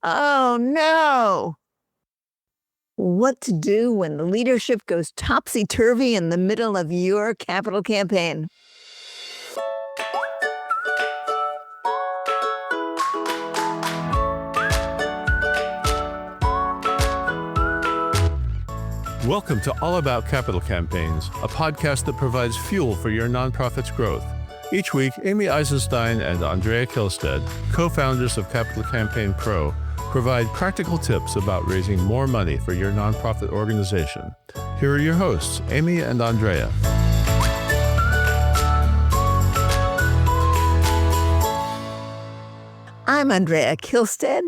Oh no. What to do when the leadership goes topsy-turvy in the middle of your capital campaign. Welcome to All About Capital Campaigns, a podcast that provides fuel for your nonprofit's growth. Each week, Amy Eisenstein and Andrea Kihlstedt, co-founders of Capital Campaign Pro, provide practical tips about raising more money for your nonprofit organization. Here are your hosts, Amy and Andrea. I'm Andrea Kihlstedt,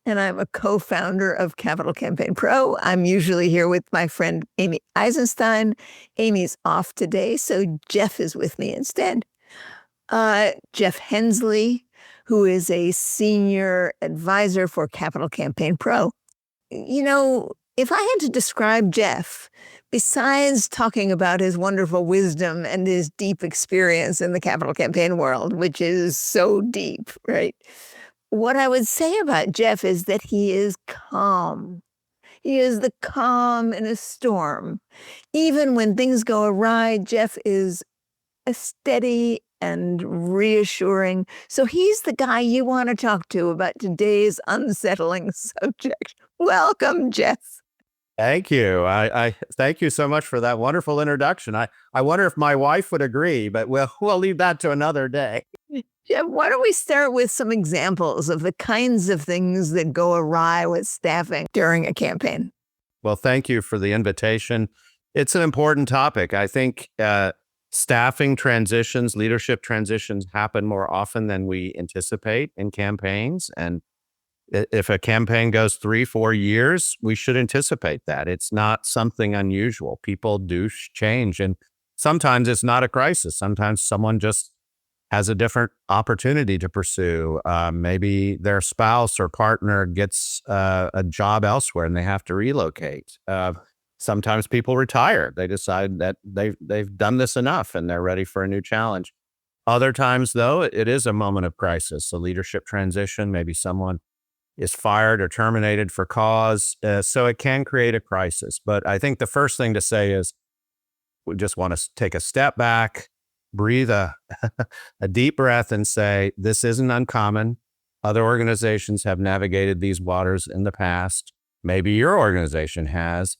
and I'm a co-founder of Capital Campaign Pro. I'm usually here with my friend Amy Eisenstein. Amy's off today, so Jeff is with me instead. Jeff Hensley, who is a senior advisor for Capital Campaign Pro. You know, if I had to describe Jeff, besides talking about his wonderful wisdom and his deep experience in the capital campaign world, which is so deep, right? What I would say about Jeff is that he is calm. He is the calm in a storm. Even when things go awry, Jeff is a steady and reassuring. So he's the guy you want to talk to about today's unsettling subject. Welcome, Jeff. Thank you. I thank you so much for that wonderful introduction. I wonder if my wife would agree, but we'll leave that to another day. Jeff, why don't we start with some examples of the kinds of things that go awry with staffing during a campaign? Well, thank you for the invitation. It's an important topic. I think staffing transitions, leadership transitions happen more often than we anticipate in campaigns. And if a campaign goes 3-4 years, we should anticipate that. It's not something unusual. People do change. And sometimes it's not a crisis. Sometimes someone just has a different opportunity to pursue. Maybe their spouse or partner gets a job elsewhere and they have to relocate. Sometimes people retire. They decide that they've done this enough and they're ready for a new challenge. Other times, though, it is a moment of crisis, a leadership transition. Maybe someone is fired or terminated for cause. So it can create a crisis. But I think the first thing to say is we just want to take a step back, breathe a deep breath and say, this isn't uncommon. Other organizations have navigated these waters in the past. Maybe your organization has.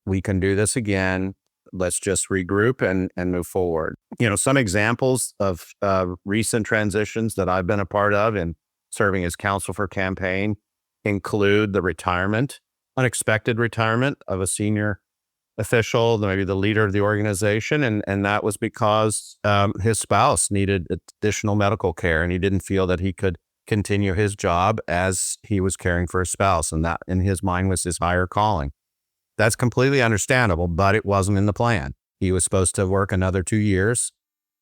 We can do this again. Let's just regroup and move forward. You know, some examples of recent transitions that I've been a part of in serving as counsel for campaign include the unexpected retirement of a senior official, maybe the leader of the organization. And that was because his spouse needed additional medical care and he didn't feel that he could continue his job as he was caring for his spouse. And that in his mind was his higher calling. That's completely understandable, but it wasn't in the plan. He was supposed to work another 2 years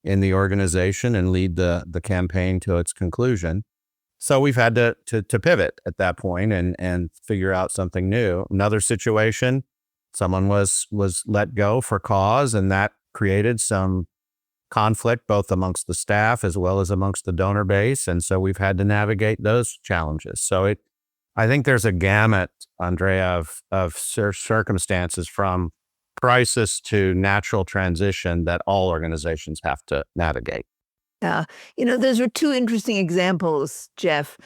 in the organization and lead the campaign to its conclusion. So we've had to pivot at that point and figure out something new. Another situation, someone was let go for cause, and that created some conflict both amongst the staff as well as amongst the donor base. And so we've had to navigate those challenges. So I think there's a gamut, Andrea, of circumstances from crisis to natural transition that all organizations have to navigate. Those are two interesting examples, Jeff.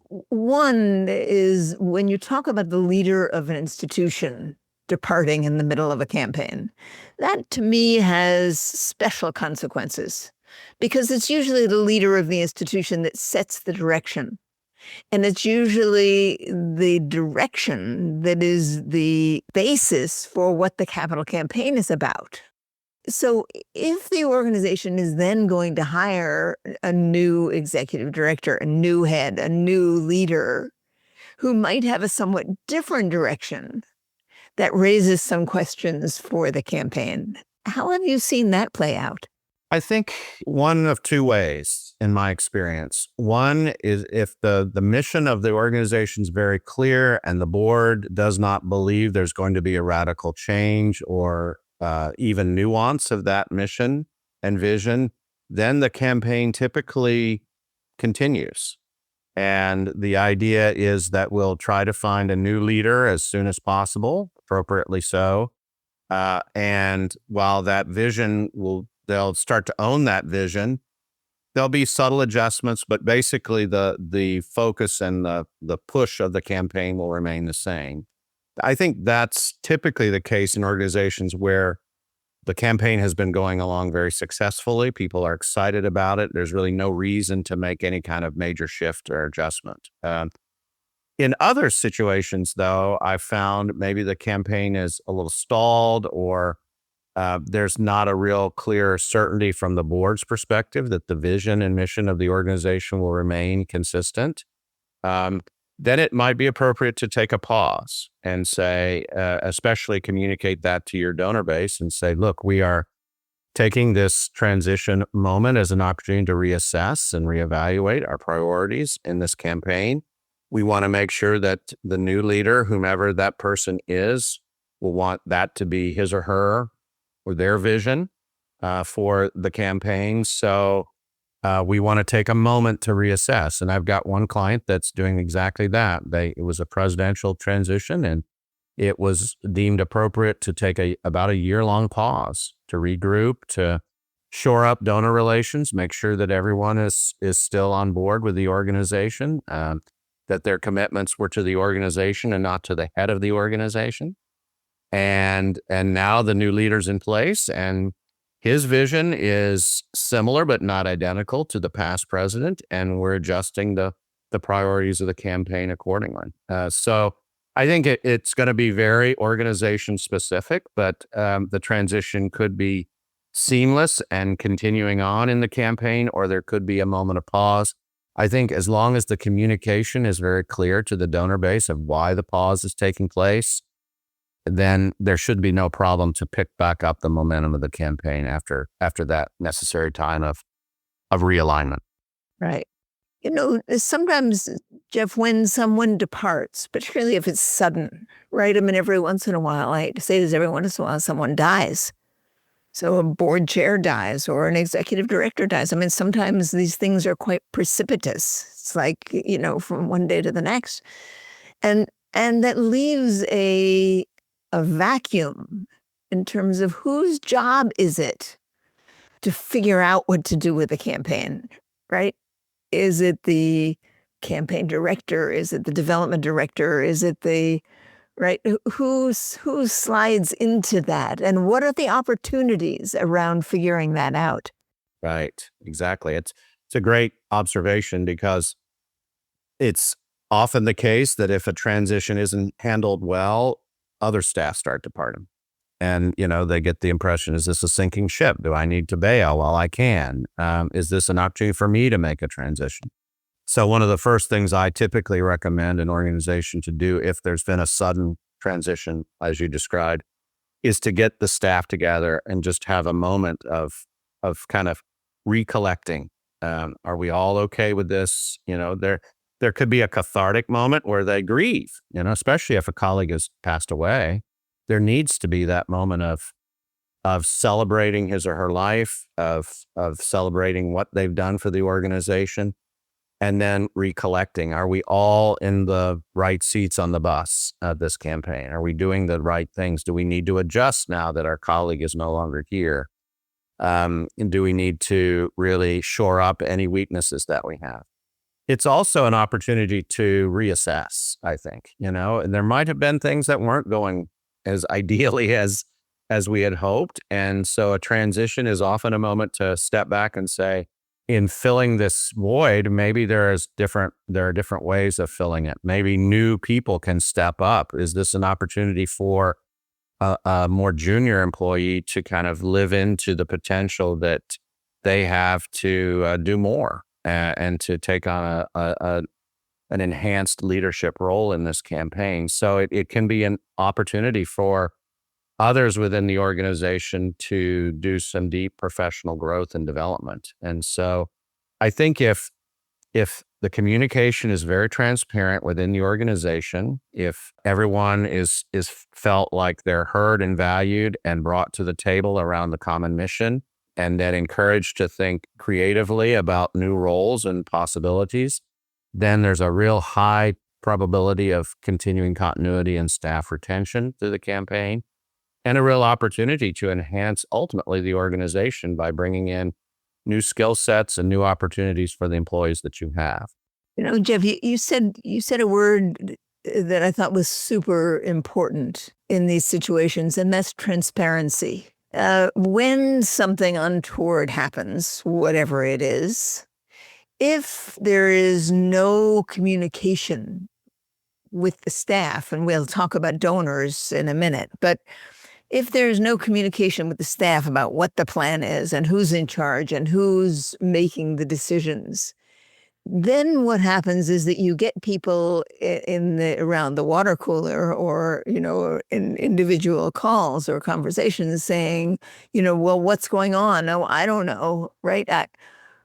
One is when you talk about the leader of an institution departing in the middle of a campaign, that to me has special consequences because it's usually the leader of the institution that sets the direction. And it's usually the direction that is the basis for what the capital campaign is about. So if the organization is then going to hire a new executive director, a new head, a new leader who might have a somewhat different direction, that raises some questions for the campaign. How have you seen that play out? I think one of two ways in my experience. One is if the mission of the organization is very clear and the board does not believe there's going to be a radical change or even nuance of that mission and vision, then the campaign typically continues. And the idea is that we'll try to find a new leader as soon as possible, appropriately so. And while that vision they'll start to own that vision, there'll be subtle adjustments, but basically the focus and the push of the campaign will remain the same. I think that's typically the case in organizations where the campaign has been going along very successfully. People are excited about it. There's really no reason to make any kind of major shift or adjustment. In other situations, though, I've found maybe the campaign is a little stalled, or there's not a real clear certainty from the board's perspective that the vision and mission of the organization will remain consistent. Then it might be appropriate to take a pause and say, especially communicate that to your donor base and say, look, we are taking this transition moment as an opportunity to reassess and reevaluate our priorities in this campaign. We want to make sure that the new leader, whomever that person is, will want that to be his or her or their vision for the campaign. So we want to take a moment to reassess. And I've got one client that's doing exactly that. It was a presidential transition, and it was deemed appropriate to take about a year-long pause to regroup, to shore up donor relations, make sure that everyone is still on board with the organization, that their commitments were to the organization and not to the head of the organization. And now the new leader's in place, and his vision is similar but not identical to the past president, and we're adjusting the priorities of the campaign accordingly. So I think it's going to be very organization specific, but the transition could be seamless and continuing on in the campaign, or there could be a moment of pause. I think as long as the communication is very clear to the donor base of why the pause is taking place, then there should be no problem to pick back up the momentum of the campaign after that necessary time of realignment. Right. Sometimes, Jeff, when someone departs, particularly if it's sudden, right? I mean, every once in a while, I hate to say this, every once in a while, someone dies. So a board chair dies or an executive director dies. I mean, sometimes these things are quite precipitous. It's like, from one day to the next. And that leaves a vacuum in terms of whose job is it to figure out what to do with the campaign, right? Is it the campaign director? Is it the development director? Is it right? Who slides into that? And what are the opportunities around figuring that out? Right. Exactly. It's a great observation, because it's often the case that if a transition isn't handled well, other staff start departing. And, they get the impression, is this a sinking ship? Do I need to bail while I can? Is this an opportunity for me to make a transition? So one of the first things I typically recommend an organization to do if there's been a sudden transition, as you described, is to get the staff together and just have a moment of kind of recollecting. Are we all okay with this? There could be a cathartic moment where they grieve, especially if a colleague has passed away. There needs to be that moment of celebrating his or her life, of celebrating what they've done for the organization, and then recollecting. Are we all in the right seats on the bus of this campaign? Are we doing the right things? Do we need to adjust now that our colleague is no longer here? And do we need to really shore up any weaknesses that we have? It's also an opportunity to reassess, I think, and there might have been things that weren't going as ideally as we had hoped. And so a transition is often a moment to step back and say, in filling this void, maybe there are different ways of filling it. Maybe new people can step up. Is this an opportunity for a more junior employee to kind of live into the potential that they have to do more and to take on an enhanced leadership role in this campaign? So it can be an opportunity for others within the organization to do some deep professional growth and development. And so I think if the communication is very transparent within the organization, if everyone is felt like they're heard and valued and brought to the table around the common mission, and then encouraged to think creatively about new roles and possibilities, then there's a real high probability of continuing continuity and staff retention through the campaign, and a real opportunity to enhance ultimately the organization by bringing in new skill sets and new opportunities for the employees that you have. Jeff, you said a word that I thought was super important in these situations, and that's transparency. When something untoward happens, whatever it is, if there is no communication with the staff, and we'll talk about donors in a minute, but if there's no communication with the staff about what the plan is and who's in charge and who's making the decisions, then what happens is that you get people around the water cooler or, in individual calls or conversations saying, well, what's going on? No, I don't know, right?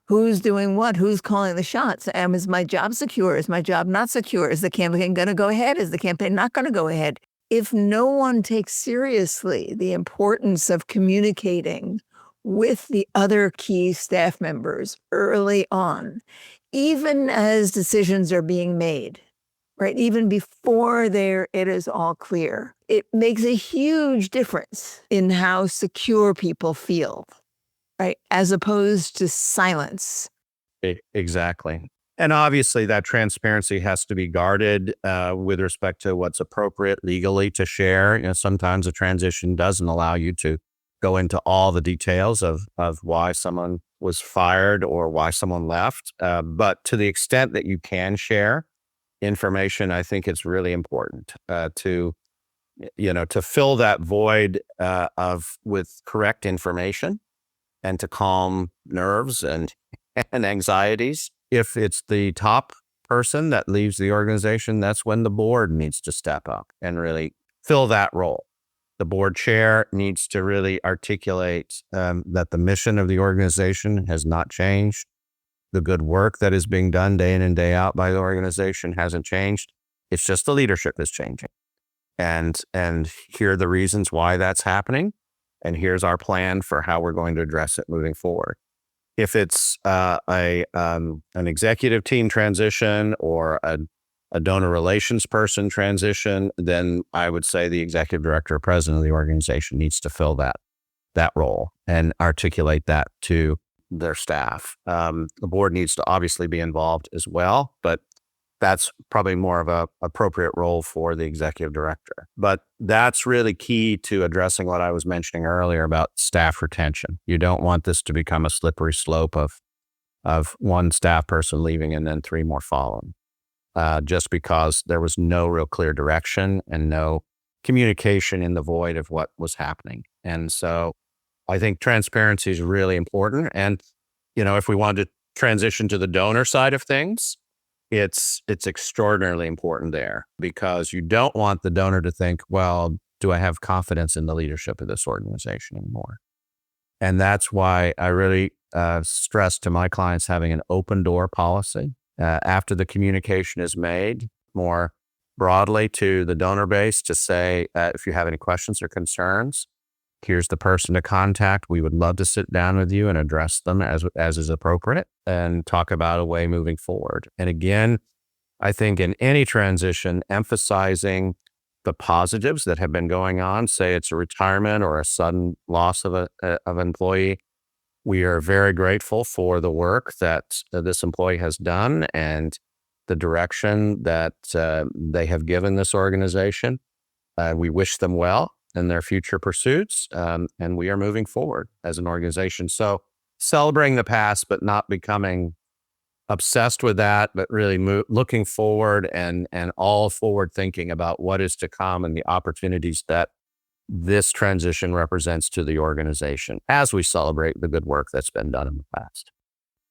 Who's doing what? Who's calling the shots? Is my job secure? Is my job not secure? Is the campaign going to go ahead? Is the campaign not going to go ahead? If no one takes seriously the importance of communicating with the other key staff members early on, even as decisions are being made, right? Even before it is all clear, it makes a huge difference in how secure people feel, right? As opposed to silence. Exactly. And obviously that transparency has to be guarded with respect to what's appropriate legally to share. Sometimes a transition doesn't allow you to go into all the details of why someone was fired or why someone left. But to the extent that you can share information, I think it's really important to fill that void with correct information and to calm nerves and anxieties. If it's the top person that leaves the organization, that's when the board needs to step up and really fill that role. The board chair needs to really articulate that the mission of the organization has not changed. The good work that is being done day in and day out by the organization hasn't changed. It's just the leadership is changing. And here are the reasons why that's happening. And here's our plan for how we're going to address it moving forward. If it's an executive team transition or a donor relations person transition, then I would say the executive director or president of the organization needs to fill that role and articulate that to their staff. The board needs to obviously be involved as well, but that's probably more of a appropriate role for the executive director. But that's really key to addressing what I was mentioning earlier about staff retention. You don't want this to become a slippery slope of one staff person leaving and then three more following, just because there was no real clear direction and no communication in the void of what was happening. And so I think transparency is really important. And, if we wanted to transition to the donor side of things, it's extraordinarily important there, because you don't want the donor to think, well, do I have confidence in the leadership of this organization anymore? And that's why I really stress to my clients having an open door policy after the communication is made more broadly to the donor base to say, if you have any questions or concerns, here's the person to contact. We would love to sit down with you and address them as is appropriate and talk about a way moving forward. And again, I think in any transition, emphasizing the positives that have been going on, say it's a retirement or a sudden loss of an employee. We are very grateful for the work that this employee has done and the direction that they have given this organization. We wish them well in their future pursuits, and we are moving forward as an organization. So celebrating the past, but not becoming obsessed with that, but really looking forward and all forward thinking about what is to come and the opportunities that this transition represents to the organization as we celebrate the good work that's been done in the past.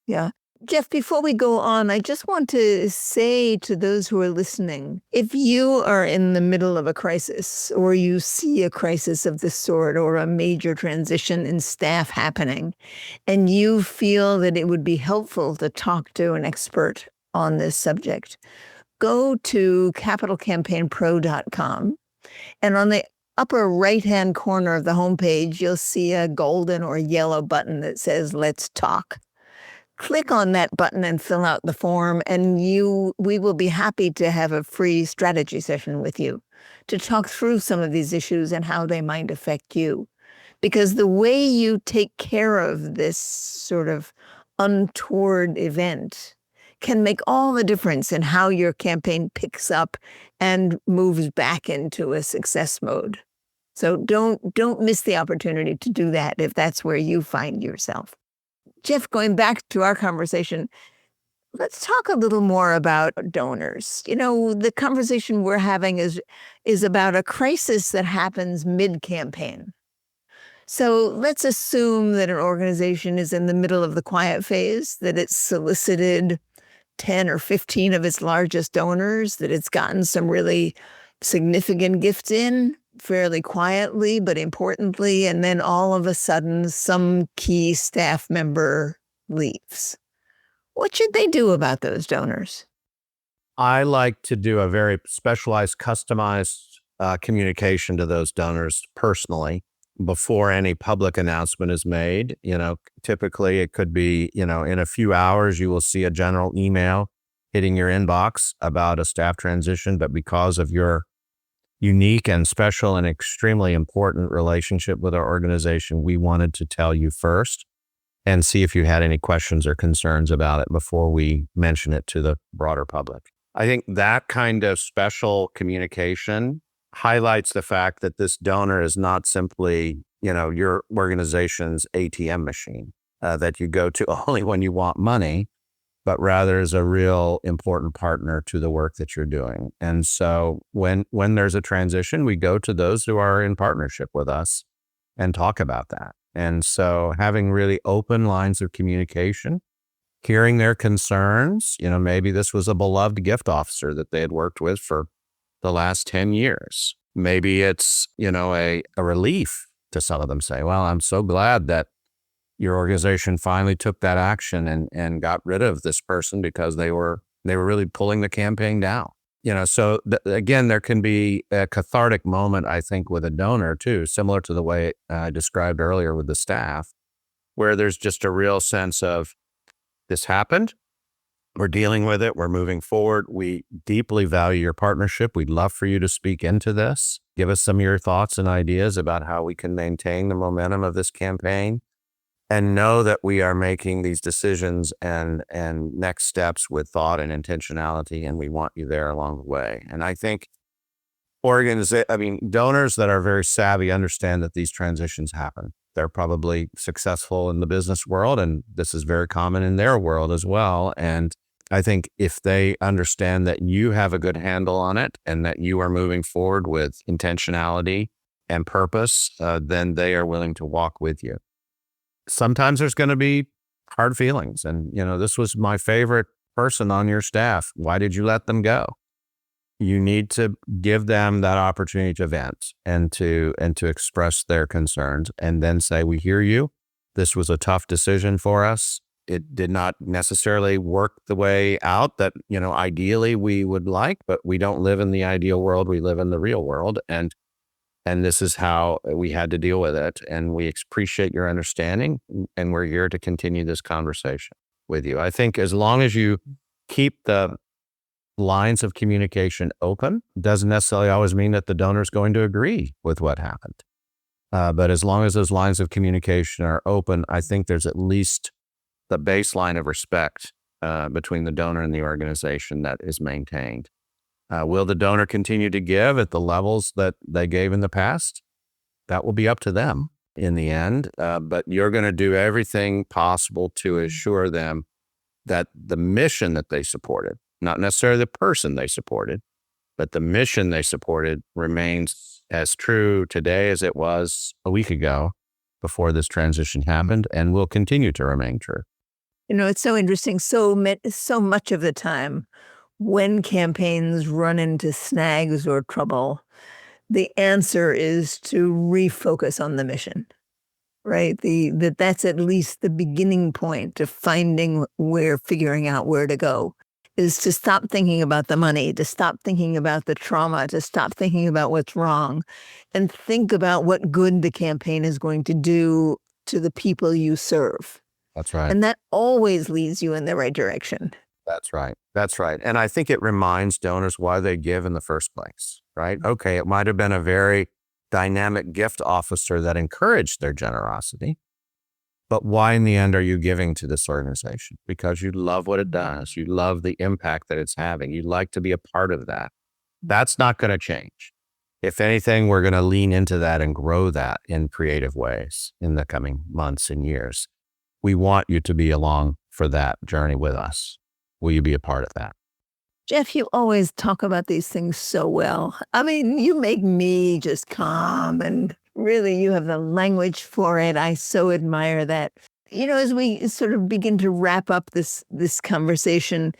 Yeah. Jeff, before we go on, I just want to say to those who are listening, if you are in the middle of a crisis or you see a crisis of this sort or a major transition in staff happening, and you feel that it would be helpful to talk to an expert on this subject, go to capitalcampaignpro.com, and on the upper right-hand corner of the homepage, you'll see a golden or yellow button that says, "Let's talk." click on that button and fill out the form, and we will be happy to have a free strategy session with you to talk through some of these issues and how they might affect you. Because the way you take care of this sort of untoward event can make all the difference in how your campaign picks up and moves back into a success mode. So don't miss the opportunity to do that if that's where you find yourself. Jeff, going back to our conversation, let's talk a little more about donors. The conversation we're having is about a crisis that happens mid-campaign. So let's assume that an organization is in the middle of the quiet phase, that it's solicited 10 or 15 of its largest donors, that it's gotten some really significant gifts in fairly quietly, but importantly, and then all of a sudden some key staff member leaves. What should they do about those donors? I like to do a very specialized, customized communication to those donors personally before any public announcement is made. Typically it could be, in a few hours, you will see a general email hitting your inbox about a staff transition, but because of your unique and special and extremely important relationship with our organization, we wanted to tell you first and see if you had any questions or concerns about it before we mention it to the broader public. I think that kind of special communication highlights the fact that this donor is not simply, your organization's ATM machine that you go to only when you want money, but rather is a real important partner to the work that you're doing. And so when there's a transition, we go to those who are in partnership with us and talk about that. And so having really open lines of communication, hearing their concerns, maybe this was a beloved gift officer that they had worked with for the last 10 years. Maybe it's, a relief to some of them say, well, I'm so glad that your organization finally took that action and got rid of this person because they were really pulling the campaign down. So again, there can be a cathartic moment, I think, with a donor too, similar to the way I described earlier with the staff, where there's just a real sense of this happened. We're dealing with it. We're moving forward. We deeply value your partnership. We'd love for you to speak into this. Give us some of your thoughts and ideas about how we can maintain the momentum of this campaign. And know that we are making these decisions and next steps with thought and intentionality, and we want you there along the way. And I think donors that are very savvy understand that these transitions happen. They're probably successful in the business world, and this is very common in their world as well. And I think if they understand that you have a good handle on it and that you are moving forward with intentionality and purpose, then they are willing to walk with you. Sometimes there's going to be hard feelings. And, this was my favorite person on your staff. Why did you let them go? You need to give them that opportunity to vent and to express their concerns and then say, we hear you. This was a tough decision for us. It did not necessarily work the way out that, ideally we would like, but we don't live in the ideal world. We live in the real world. And this is how we had to deal with it. And we appreciate your understanding. And we're here to continue this conversation with you. I think as long as you keep the lines of communication open, doesn't necessarily always mean that the donor is going to agree with what happened. But as long as those lines of communication are open, I think there's at least the baseline of respect between the donor and the organization that is maintained. Will the donor continue to give at the levels that they gave in the past? That will be up to them in the end. But you're going to do everything possible to assure them that the mission that they supported, not necessarily the person they supported, but the mission they supported remains as true today as it was a week ago before this transition happened and will continue to remain true. It's so interesting. So much of the time, when campaigns run into snags or trouble, the answer is to refocus on the mission, right? That's at least the beginning point of figuring out where to go, is to stop thinking about the money, to stop thinking about the trauma, to stop thinking about what's wrong, and think about what good the campaign is going to do to the people you serve. That's right. And that always leads you in the right direction. That's right. That's right. And I think it reminds donors why they give in the first place, right? Okay, it might have been a very dynamic gift officer that encouraged their generosity, but why in the end are you giving to this organization? Because you love what it does. You love the impact that it's having. You'd like to be a part of that. That's not going to change. If anything, we're going to lean into that and grow that in creative ways in the coming months and years. We want you to be along for that journey with us. Will you be a part of that? Jeff, you always talk about these things so well. I mean, you make me just calm, and really you have the language for it. I so admire that. As we sort of begin to wrap up this conversation,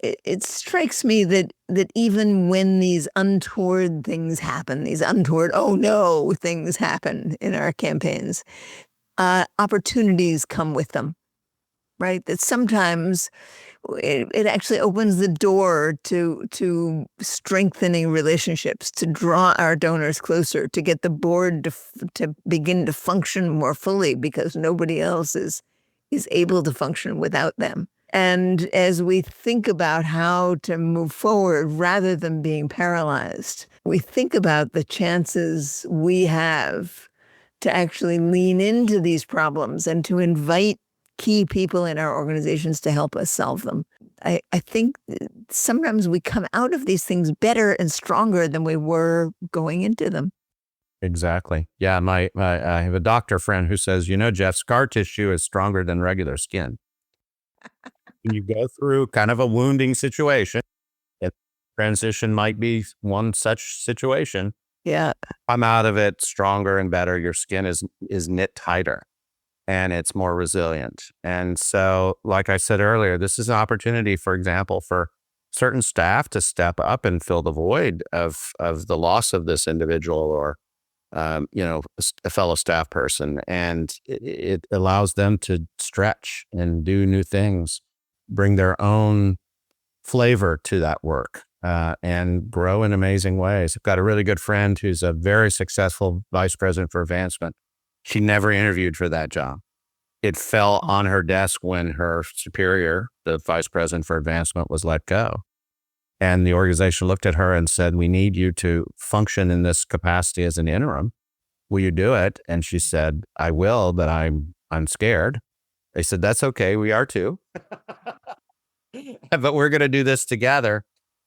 it strikes me that even when these untoward things happen, these untoward, oh no, things happen in our campaigns, opportunities come with them, right? That sometimes it actually opens the door to strengthening relationships, to draw our donors closer, to get the board to begin to function more fully because nobody else is able to function without them. And as we think about how to move forward rather than being paralyzed, we think about the chances we have to actually lean into these problems and to invite key people in our organizations to help us solve them. I think sometimes we come out of these things better and stronger than we were going into them. Exactly. Yeah, I have a doctor friend who says, Jeff, scar tissue is stronger than regular skin. When you go through kind of a wounding situation, transition might be one such situation. Yeah. Come out of it stronger and better. Your skin is knit tighter and it's more resilient. And so, like I said earlier, this is an opportunity, for example, for certain staff to step up and fill the void of the loss of this individual or a fellow staff person. And it allows them to stretch and do new things, bring their own flavor to that work, and grow in amazing ways. I've got a really good friend who's a very successful vice president for advancement. She never interviewed for that job. It fell on her desk when her superior, the vice president for advancement, was let go. And the organization looked at her and said, we need you to function in this capacity as an interim. Will you do it? And she said, I will, but I'm scared. They said, that's okay. We are too. But we're going to do this together.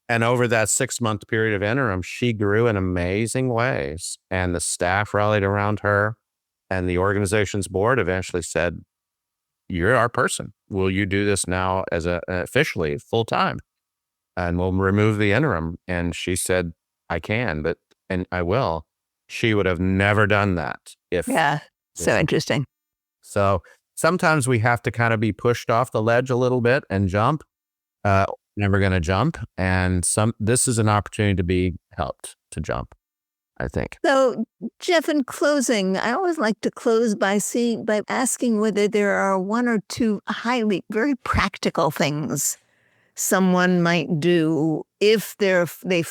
And over that 6-month period of interim, she grew in amazing ways. And the staff rallied around her. And the organization's board eventually said, you're our person. Will you do this now as officially full time? And we'll remove the interim. And she said, I can, and I will. She would have never done that Yeah. So interesting. So sometimes we have to kind of be pushed off the ledge a little bit and jump. Never going to jump. And this is an opportunity to be helped to jump, I think. So, Jeff, in closing, I always like to close by asking whether there are one or two very practical things someone might do if they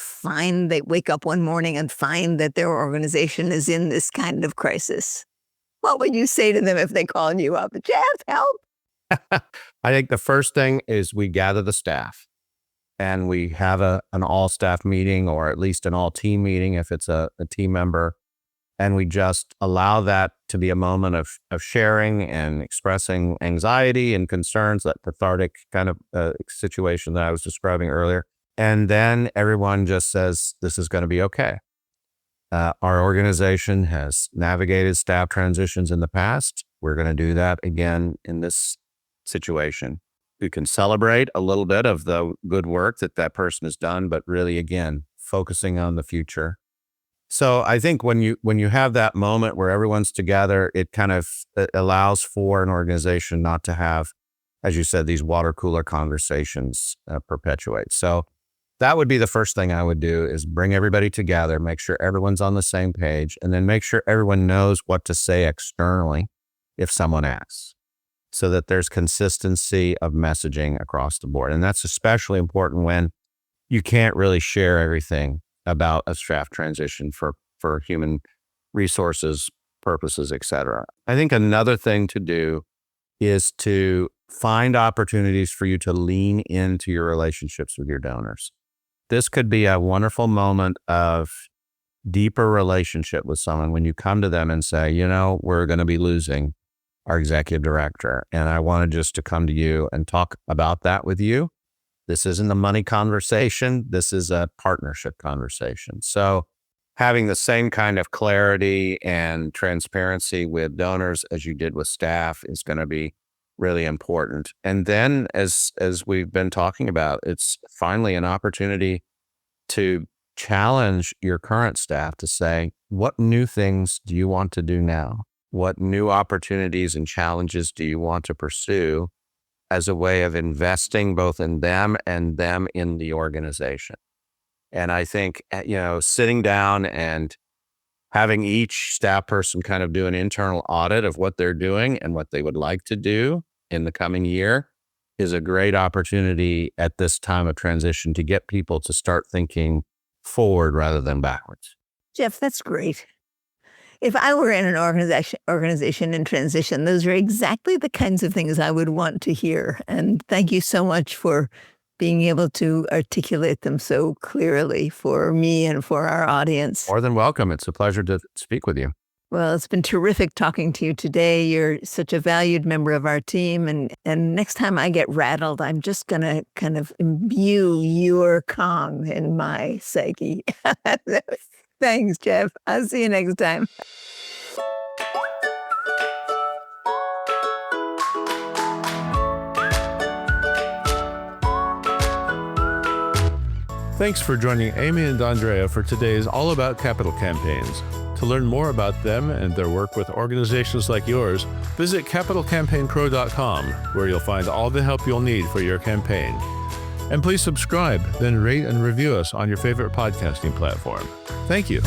wake up one morning and find that their organization is in this kind of crisis. What would you say to them if they called you up? Jeff, help. I think the first thing is we gather the staff and we have an all staff meeting, or at least an all team meeting if it's a team member. And we just allow that to be a moment of sharing and expressing anxiety and concerns, that cathartic kind of situation that I was describing earlier. And then everyone just says, this is going to be okay. Our organization has navigated staff transitions in the past. We're going to do that again in this situation. We can celebrate a little bit of the good work that person has done, but really, again, focusing on the future. So I think when you have that moment where everyone's together, it allows for an organization not to have, as you said, these water cooler conversations perpetuate. So that would be the first thing I would do, is bring everybody together, make sure everyone's on the same page, and then make sure everyone knows what to say externally if someone asks, so that there's consistency of messaging across the board. And that's especially important when you can't really share everything about a staff transition for human resources purposes, et cetera. I think another thing to do is to find opportunities for you to lean into your relationships with your donors. This could be a wonderful moment of deeper relationship with someone when you come to them and say, we're going to be losing our executive director, and I wanted just to come to you and talk about that with you. This isn't a money conversation. This is a partnership conversation. So having the same kind of clarity and transparency with donors as you did with staff is going to be really important. And then as we've been talking about, it's finally an opportunity to challenge your current staff to say, what new things do you want to do now? What new opportunities and challenges do you want to pursue as a way of investing both in them and them in the organization? And I think, sitting down and having each staff person kind of do an internal audit of what they're doing and what they would like to do in the coming year is a great opportunity at this time of transition to get people to start thinking forward rather than backwards. Jeff, that's great. If I were in an organization in transition, those are exactly the kinds of things I would want to hear. And thank you so much for being able to articulate them so clearly for me and for our audience. More than welcome. It's a pleasure to speak with you. Well, it's been terrific talking to you today. You're such a valued member of our team. And next time I get rattled, I'm just going to kind of imbue your calm in my psyche. Thanks, Jeff. I'll see you next time. Thanks for joining Amy and Andrea for today's All About Capital Campaigns. To learn more about them and their work with organizations like yours, visit capitalcampaignpro.com, where you'll find all the help you'll need for your campaign. And please subscribe, then rate and review us on your favorite podcasting platform. Thank you.